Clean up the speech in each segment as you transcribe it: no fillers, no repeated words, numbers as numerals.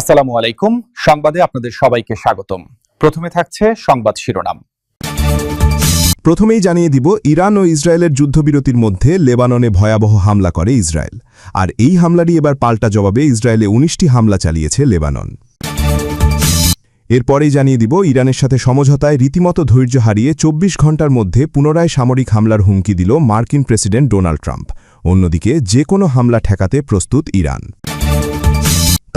আসসালামু আলাইকুম। সংবাদে আপনাদের সবাইকে স্বাগতম। প্রথমে থাকছে সংবাদ শিরোনাম। প্রথমেই জানিয়ে দিব, ইরান ও ইসরায়েলের যুদ্ধবিরতির মধ্যে লেবাননে ভয়াবহ হামলা করে ইসরায়েল। আর এই হামলারই এবার পাল্টা জবাবে ইসরায়েলে ১৯টি হামলা চালিয়েছে লেবানন। এরপরেই জানিয়ে দিব, ইরানের সাথে সমঝোতায় রীতিমতো ধৈর্য হারিয়ে ২৪ ঘণ্টার মধ্যে পুনরায় সামরিক হামলার হুমকি দিল মার্কিন প্রেসিডেন্ট ডোনাল্ড ট্রাম্প। অন্যদিকে যে কোনো হামলা ঠেকাতে প্রস্তুত ইরান।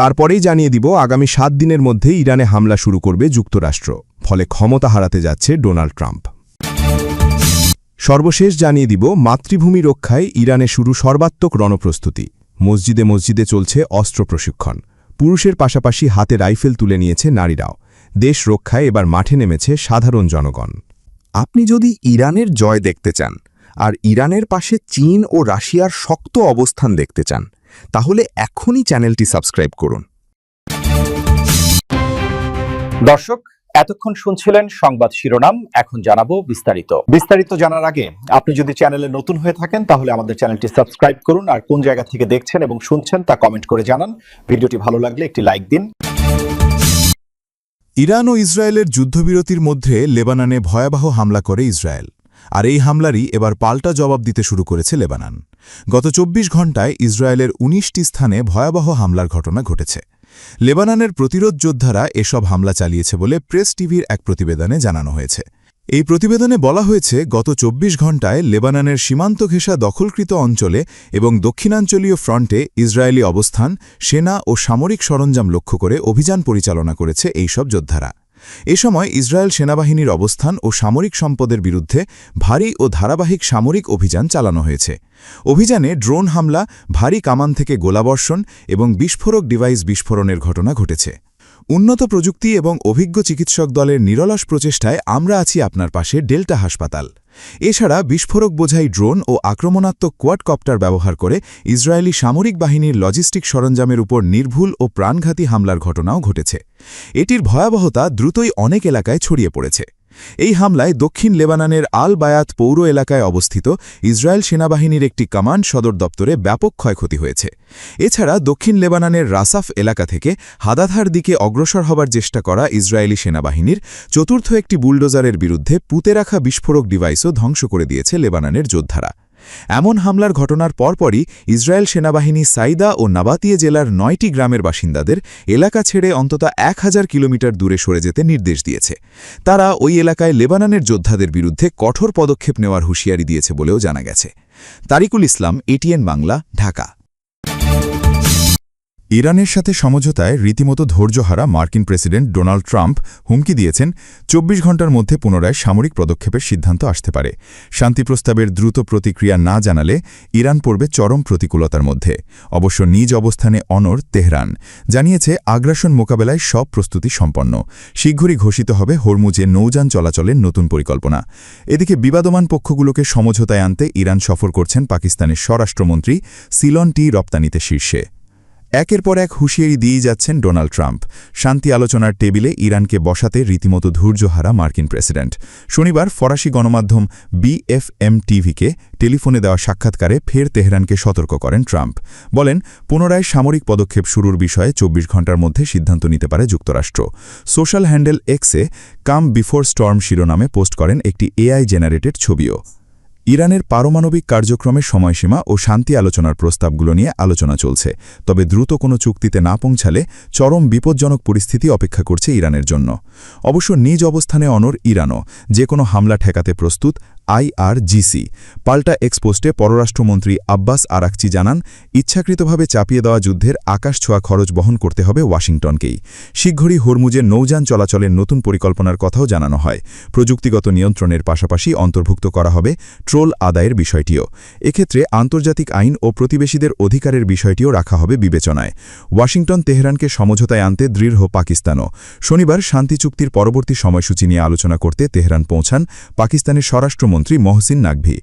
তারপরেই জানিয়ে দিব, আগামী ৭ দিনের মধ্যে ইরানে হামলা শুরু করবে যুক্তরাষ্ট্র। ফলে ক্ষমতা হারাতে যাচ্ছে ডোনাল্ড ট্রাম্প। সর্বশেষ জানিয়ে দিব, মাতৃভূমি রক্ষায় ইরানে শুরু সর্বাত্মক রণপ্রস্তুতি। মসজিদে মসজিদে চলছে অস্ত্র প্রশিক্ষণ। পুরুষের পাশাপাশি হাতে রাইফেল তুলে নিয়েছে নারীরাও। দেশ রক্ষায় এবার মাঠে নেমেছে সাধারণ জনগণ। আপনি যদি ইরানের জয় দেখতে চান আর ইরানের পাশে চীন ও রাশিয়ার শক্ত অবস্থান দেখতে চান, তাহলে এখনই চ্যানেলটি সাবস্ক্রাইব করুন। দর্শক, এতক্ষণ শুনছিলেন সংবাদ শিরোনাম। এখন জানাবো বিস্তারিত জানার আগে আপনি যদি চ্যানেলে নতুন হয়ে থাকেন তাহলে আমাদের চ্যানেলটি সাবস্ক্রাইব করুন, আর কোন জায়গা থেকে দেখছেন এবং শুনছেন তা কমেন্ট করে জানান। ভিডিওটি ভালো লাগলে একটি লাইক দিন। ইরান ও ইসরায়েলের যুদ্ধবিরতির মধ্যে লেবাননে ভয়াবহ হামলা করে ইসরায়েল। আর এই হামলারই এবার পাল্টা জবাব দিতে শুরু করেছে লেবানন। গত ২৪ ঘণ্টায় ইসরায়েলের ১৯টি স্থানে ভয়াবহ হামলার ঘটনা ঘটেছে। লেবাননের প্রতিরোধ যোদ্ধারা এসব হামলা চালিয়েছে বলে প্রেস টিভির এক প্রতিবেদনে জানানো হয়েছে। এই প্রতিবেদনে বলা হয়েছে, গত ২৪ ঘণ্টায় লেবাননের সীমান্ত ঘেঁষা দখলকৃত অঞ্চলে এবং দক্ষিণাঞ্চলীয় ফ্রন্টে ইসরায়েলি অবস্থান, সেনা ও সামরিক সরঞ্জাম লক্ষ্য করে অভিযান পরিচালনা করেছে এইসব যোদ্ধারা। এ সময় ইসরায়েল সেনাবাহিনীর অবস্থান ও সামরিক সম্পদের বিরুদ্ধে ভারী ও ধারাবাহিক সামরিক অভিযান চালানো হয়েছে। অভিযানে ড্রোন হামলা, ভারী কামান থেকে গোলাবর্ষণ এবং বিস্ফোরক ডিভাইস বিস্ফোরণের ঘটনা ঘটেছে। উন্নত প্রযুক্তি এবং অভিজ্ঞ চিকিৎসক দলের নিরলস প্রচেষ্টায় আমরা আছি আপনার পাশে ডেল্টা হাসপাতাল। এছাড়া বিস্ফোরক বোঝাই ড্রোন ও আক্রমণাত্মক কোয়াডকপ্টার ব্যবহার করে ইসরায়েলি সামরিক বাহিনীর লজিস্টিক সরঞ্জামের উপর নির্ভুল ও প্রাণঘাতী হামলার ঘটনাও ঘটেছে। এটির ভয়াবহতা দ্রুতই অনেক এলাকায় ছড়িয়ে পড়েছে। এই হামলায় দক্ষিণ লেবাননের আল বায়াত পৌর এলাকায় অবস্থিত ইসরায়েল সেনাবাহিনীর একটি কমান্ড সদর দপ্তরে ব্যাপক ক্ষয়ক্ষতি হয়েছে। এছাড়া দক্ষিণ লেবাননের রাসাফ এলাকা থেকে হাদাধার দিকে অগ্রসর হবার চেষ্টা করা ইসরায়েলি সেনাবাহিনীর চতুর্থ একটি বুলডোজারের বিরুদ্ধে পুঁতে রাখা বিস্ফোরক ডিভাইসও ধ্বংস করে দিয়েছে লেবাননের যোদ্ধারা। এমন হামলার ঘটনার পরপরই ইসরায়েল সেনাবাহিনী সাইদা ও নাবাতিয়ে জেলার ৯টি গ্রামের বাসিন্দাদের এলাকা ছেড়ে অন্তত ১০০০ কিলোমিটার দূরে সরে যেতে নির্দেশ দিয়েছে। তারা ওই এলাকায় লেবাননের যোদ্ধাদের বিরুদ্ধে কঠোর পদক্ষেপ নেওয়ার হুঁশিয়ারি দিয়েছে বলেও জানা গেছে। তারিকুল ইসলাম, এটিএন বাংলা, ঢাকা। ইরানের সাথে সমঝোতায় রীতিমতো ধৈর্যহারা মার্কিন প্রেসিডেন্ট ডোনাল্ড ট্রাম্প হুমকি দিয়েছেন, ২৪ ঘণ্টার মধ্যে পুনরায় সামরিক পদক্ষেপের সিদ্ধান্ত আসতে পারে। শান্তি প্রস্তাবের দ্রুত প্রতিক্রিয়া না জানালে ইরান পড়বে চরম প্রতিকূলতার মধ্যে। অবশ্য নিজ অবস্থানে অনড় তেহরান জানিয়েছে, আগ্রাসন মোকাবেলায় সব প্রস্তুতি সম্পন্ন। শীঘ্রই ঘোষিত হবে হরমুজে নৌযান চলাচলের নতুন পরিকল্পনা। এদিকে বিবাদমান পক্ষগুলোকে সমঝোতায় আনতে ইরান সফর করছেন পাকিস্তানের স্বরাষ্ট্রমন্ত্রী সিলন টি রপ্তানিতে শীর্ষে। একের পর এক হুঁশিয়ারি দিয়ে যাচ্ছেন ডোনাল্ড ট্রাম্প। শান্তি আলোচনার টেবিলে ইরানকে বসাতে রীতিমতো ধৈর্যহারা মার্কিন প্রেসিডেন্ট। শনিবার ফরাসি গণমাধ্যম BFM টিভিকে টেলিফোনে দেওয়া সাক্ষাৎকারে ফের তেহরানকে সতর্ক করেন ট্রাম্প। বলেন, পুনরায় সামরিক পদক্ষেপ শুরুর বিষয়ে ২৪ ঘণ্টার মধ্যে সিদ্ধান্ত নিতে পারে যুক্তরাষ্ট্র। সোশ্যাল হ্যান্ডেল এক্সে কাম বিফোর স্টর্ম শিরোনামে পোস্ট করেন একটি AI জেনারেটেড ছবিও। ইরানের পারমাণবিক কার্যক্রমের সময়সীমা ও শান্তি আলোচনার প্রস্তাবগুলো নিয়ে আলোচনা চলছে। তবে দ্রুত কোনো চুক্তিতে না পৌঁছালে চরম বিপজ্জনক পরিস্থিতি অপেক্ষা করছে ইরানের জন্য। অবশ্য নিজ অবস্থানে অনড় ইরানও যে কোনো হামলা ঠেকাতে প্রস্তুত। IRGC পাল্টা এক্সপোস্টে পররাষ্ট্রমন্ত্রী আব্বাস আরাকচি জানান, ইচ্ছাকৃতভাবে চাপিয়ে দেওয়া যুদ্ধের আকাশছোঁয়া খরচ বহন করতে হবে ওয়াশিংটনকেই। শীঘ্রই হরমুজে নৌযান চলাচলের নতুন পরিকল্পনার কথাও জানানো হয়। প্রযুক্তিগত নিয়ন্ত্রণের পাশাপাশি অন্তর্ভুক্ত করা হবে ট্রোল আদায়ের বিষয়টিও। এক্ষেত্রে আন্তর্জাতিক আইন ও প্রতিবেশীদের অধিকারের বিষয়টিও রাখা হবে বিবেচনায়। ওয়াশিংটন তেহরানকে সমঝোতায় আনতে দৃঢ় পাকিস্তানও। শনিবার শান্তি চুক্তির পরবর্তী সময়সূচি নিয়ে আলোচনা করতে তেহরান পৌঁছান পাকিস্তানের স্বরাষ্ট্রমন্ত্রী মহসিন নাকভি।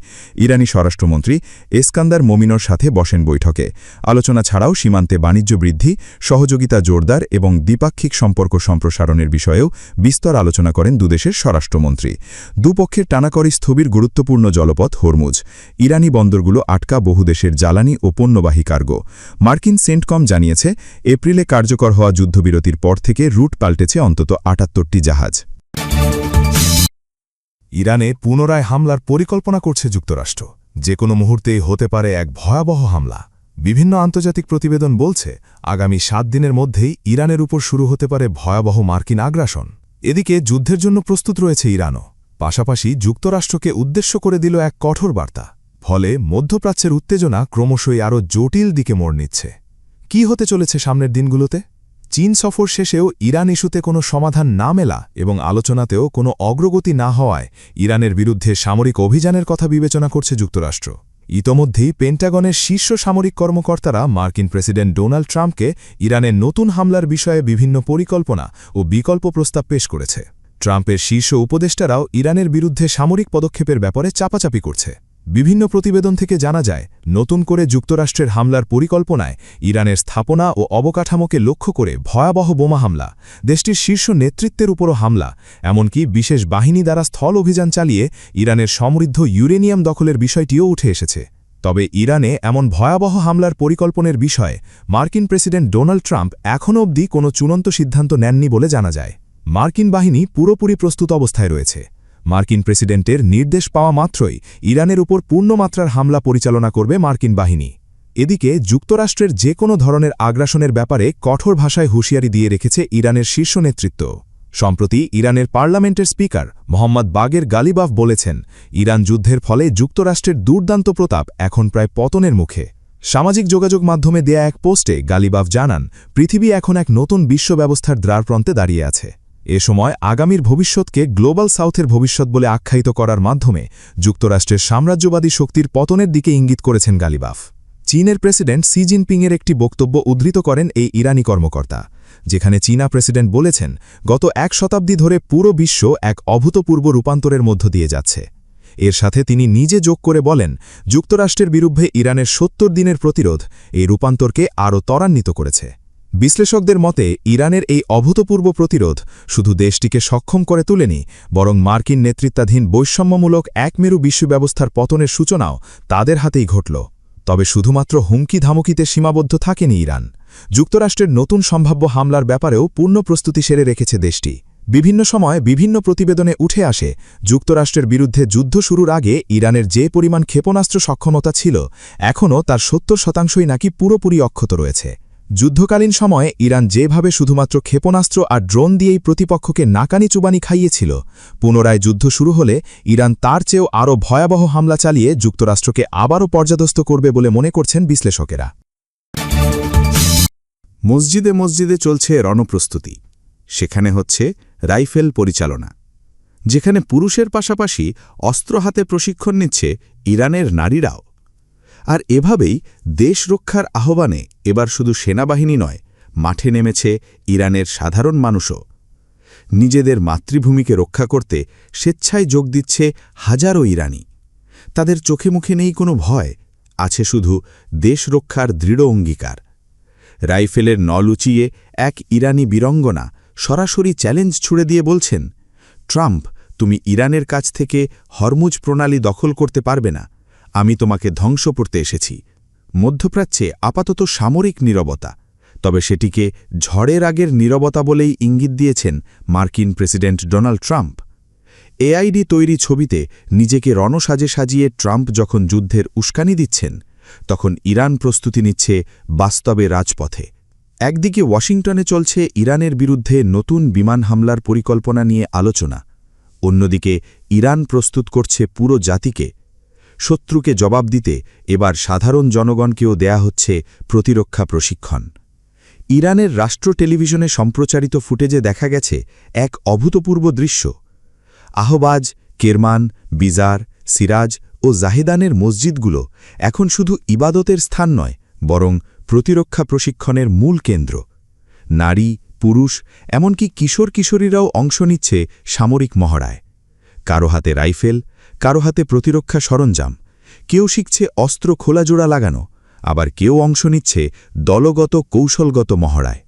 ইরানি স্বরাষ্ট্রমন্ত্রী এসকান্দার মোমিনোর সাথে বসেন বৈঠকে। আলোচনা ছাড়াও সীমান্তে বাণিজ্য বৃদ্ধি, সহযোগিতা জোরদার এবং দ্বিপাক্ষিক সম্পর্ক সম্প্রসারণের বিষয়েও বিস্তর আলোচনা করেন দুদেশের স্বরাষ্ট্রমন্ত্রী। দুপক্ষের টানাকড়ি স্থবির গুরুত্বপূর্ণ জলপথ জলপথ হরমুজ। ইরানি বন্দরগুলো আটকা বহু দেশের জ্বালানি ও পণ্যবাহী কার্গো। মার্কিন সেন্টকম জানিয়েছে, এপ্রিলে কার্যকর হওয়া যুদ্ধবিরতির পর থেকে রুট পাল্টেছে অন্তত ৭৮টি জাহাজ। ইরানে পুনরায় হামলার পরিকল্পনা করছে যুক্তরাষ্ট্র। যে কোনো মুহূর্তেই হতে পারে এক ভয়াবহ হামলা। বিভিন্ন আন্তর্জাতিক প্রতিবেদন বলছে, আগামী ৭ দিনের মধ্যেই ইরানের উপর শুরু হতে পারে ভয়াবহ মার্কিন আগ্রাসন। এদিকে যুদ্ধের জন্য প্রস্তুত রয়েছে ইরানও। পাশাপাশি যুক্তরাষ্ট্রকে উদ্দেশ্য করে দিল এক কঠোর বার্তা। ফলে মধ্যপ্রাচ্যের উত্তেজনা ক্রমশই আরও জটিল দিকে মোড় নিচ্ছে। কি হতে চলেছে সামনের দিনগুলোতে? চীন সফর শেষেও ইরান ইস্যুতে কোনো সমাধান না মেলা এবং আলোচনাতেও কোনো অগ্রগতি না হওয়ায় ইরানের বিরুদ্ধে সামরিক অভিযানের কথা বিবেচনা করছে যুক্তরাষ্ট্র। ইতোমধ্যেই পেন্টাগনের শীর্ষ সামরিক কর্মকর্তারা মার্কিন প্রেসিডেন্ট ডোনাল্ড ট্রাম্পকে ইরানের নতুন হামলার বিষয়ে বিভিন্ন পরিকল্পনা ও বিকল্প প্রস্তাব পেশ করেছে। ট্রাম্পের শীর্ষ উপদেষ্টারাও ইরানের বিরুদ্ধে সামরিক পদক্ষেপের ব্যাপারে চাপাচাপি করছে। বিভিন্ন প্রতিবেদন থেকে জানা যায়, নতুন করে যুক্তরাষ্ট্রের হামলার পরিকল্পনায় ইরানের স্থাপনা ও অবকাঠামোকে লক্ষ্য করে ভয়াবহ বোমা হামলা, দেশটির শীর্ষ নেতৃত্বের উপরও হামলা, এমনকি বিশেষ বাহিনী দ্বারা স্থল অভিযান চালিয়ে ইরানের সমৃদ্ধ ইউরেনিয়াম দখলের বিষয়টিও উঠে এসেছে। তবে ইরানে এমন ভয়াবহ হামলার পরিকল্পনার বিষয়ে মার্কিন প্রেসিডেন্ট ডোনাল্ড ট্রাম্প এখনও অবধি কোনো চূড়ান্ত সিদ্ধান্ত নেননি বলে জানা যায়। মার্কিন বাহিনী পুরোপুরি প্রস্তুত অবস্থায় রয়েছে। মার্কিন প্রেসিডেন্টের নির্দেশ পাওয়া মাত্রই ইরানের উপর পূর্ণমাত্রার হামলা পরিচালনা করবে মার্কিন বাহিনী। এদিকে যুক্তরাষ্ট্রের যে কোনো ধরনের আগ্রাসনের ব্যাপারে কঠোর ভাষায় হুঁশিয়ারি দিয়ে রেখেছে ইরানের শীর্ষ নেতৃত্ব। সম্প্রতি ইরানের পার্লামেন্টের স্পিকার মোহাম্মদ বাগের গালিবাফ বলেছেন, ইরান যুদ্ধের ফলে যুক্তরাষ্ট্রের দুর্দান্ত প্রতাপ এখন প্রায় পতনের মুখে। সামাজিক যোগাযোগ মাধ্যমে দেয়া এক পোস্টে গালিবাফ জানান, পৃথিবী এখন এক নতুন বিশ্ব ব্যবস্থার দ্বারপ্রান্তে দাঁড়িয়ে আছে। এ সময় আগামীর ভবিষ্যৎকে গ্লোবাল সাউথের ভবিষ্যৎ বলে আখ্যায়িত করার মাধ্যমে যুক্তরাষ্ট্রের সাম্রাজ্যবাদী শক্তির পতনের দিকে ইঙ্গিত করেছেন গালিবাফ। চীনের প্রেসিডেন্ট শি জিনপিংয়ের একটি বক্তব্য উদ্ধৃত করেন এই ইরানি কর্মকর্তা, যেখানে চীনা প্রেসিডেন্ট বলেছেন, গত ১ শতাব্দী ধরে পুরো বিশ্ব এক অভূতপূর্ব রূপান্তরের মধ্য দিয়ে যাচ্ছে। এর সাথে তিনি নিজে যোগ করে বলেন, যুক্তরাষ্ট্রের বিরুদ্ধে ইরানের ৭০ দিনের প্রতিরোধ এই রূপান্তরকে আরও ত্বরান্বিত করেছে। বিশ্লেষকদের মতে, ইরানের এই অভূতপূর্ব প্রতিরোধ শুধু দেশটিকে সক্ষম করে তোলেনি, বরং মার্কিন নেতৃত্বাধীন বৈষম্যমূলক একমেরু বিশ্ব ব্যবস্থার পতনের সূচনাও তাদের হাতেই ঘটল। তবে শুধুমাত্র হুমকি ধামকিতে সীমাবদ্ধ থাকেনি ইরান। যুক্তরাষ্ট্রের নতুন সম্ভাব্য হামলার ব্যাপারেও পূর্ণ প্রস্তুতি সেরে রেখেছে দেশটি। বিভিন্ন সময় বিভিন্ন প্রতিবেদনে উঠে আসে, যুক্তরাষ্ট্রের বিরুদ্ধে যুদ্ধ শুরুর আগে ইরানের যে পরিমাণ ক্ষেপণাস্ত্র সক্ষমতা ছিল, এখনও তার ৭০% নাকি পুরোপুরি অক্ষত রয়েছে। যুদ্ধকালীন সময়ে ইরান যেভাবে শুধুমাত্র ক্ষেপণাস্ত্র আর ড্রোন দিয়েই প্রতিপক্ষকে নাকানি চুবানি খাইয়েছিল, পুনরায় যুদ্ধ শুরু হলে ইরান তার চেয়েও আরও ভয়াবহ হামলা চালিয়ে যুক্তরাষ্ট্রকে আবারও পর্যাদস্ত করবে বলে মনে করছেন বিশ্লেষকেরা। মসজিদে মসজিদে চলছে রণপ্রস্তুতি। সেখানে হচ্ছে রাইফেল পরিচালনা, যেখানে পুরুষের পাশাপাশি অস্ত্র হাতে প্রশিক্ষণ নিচ্ছে ইরানের নারীরাও। আর এভাবেই দেশ রক্ষার আহ্বানে এবার শুধু সেনাবাহিনী নয়, মাঠে নেমেছে ইরানের সাধারণ মানুষও। নিজেদের মাতৃভূমিকে রক্ষা করতে স্বেচ্ছায় যোগ দিচ্ছে হাজারো ইরানি। তাদের চোখে মুখে নেই কোনো ভয়, আছে শুধু দেশ রক্ষার দৃঢ় অঙ্গীকার। রাইফেলের নল উঁচিয়ে এক ইরানি বীরঙ্গনা সরাসরি চ্যালেঞ্জ ছুড়ে দিয়ে বলছেন, ট্রাম্প, তুমি ইরানের কাছ থেকে হরমুজ প্রণালী দখল করতে পারবে না, আমি তোমাকে ধ্বংস করতে এসেছি। মধ্যপ্রাচ্যে আপাতত সামরিক নীরবতা, তবে সেটিকে ঝড়ের আগের নীরবতা বলেই ইঙ্গিত দিয়েছেন মার্কিন প্রেসিডেন্ট ডোনাল্ড ট্রাম্প। এআইডি তৈরি ছবিতে নিজেকে রণসাজে সাজিয়ে ট্রাম্প যখন যুদ্ধের উস্কানি দিচ্ছেন, তখন ইরান প্রস্তুতি নিচ্ছে বাস্তবে রাজপথে। একদিকে ওয়াশিংটনে চলছে ইরানের বিরুদ্ধে নতুন বিমান হামলার পরিকল্পনা নিয়ে আলোচনা, অন্যদিকে ইরান প্রস্তুত করছে পুরো জাতিকে। শত্রুকে জবাব দিতে এবার সাধারণ জনগণকেও দেয়া হচ্ছে প্রতিরক্ষা প্রশিক্ষণ। ইরানের রাষ্ট্র টেলিভিশনে সম্প্রচারিত ফুটেজে দেখা গেছে এক অভূতপূর্ব দৃশ্য। আহবাজ, কেরমান, বিজার, সিরাজ ও জাহেদানের মসজিদগুলো এখন শুধু ইবাদতের স্থান নয়, বরং প্রতিরক্ষা প্রশিক্ষণের মূল কেন্দ্র। নারী, পুরুষ, এমনকি কিশোর কিশোরীরাও অংশ নিচ্ছে সামরিক মহড়ায়। কারো হাতে রাইফেল, কারো হাতে প্রতিরক্ষা সরঞ্জাম। কেউ শিখছে অস্ত্র খোলাজোড়া লাগানো, আবার কেউ অংশ নিচ্ছে দলগত কৌশলগত মহড়ায়।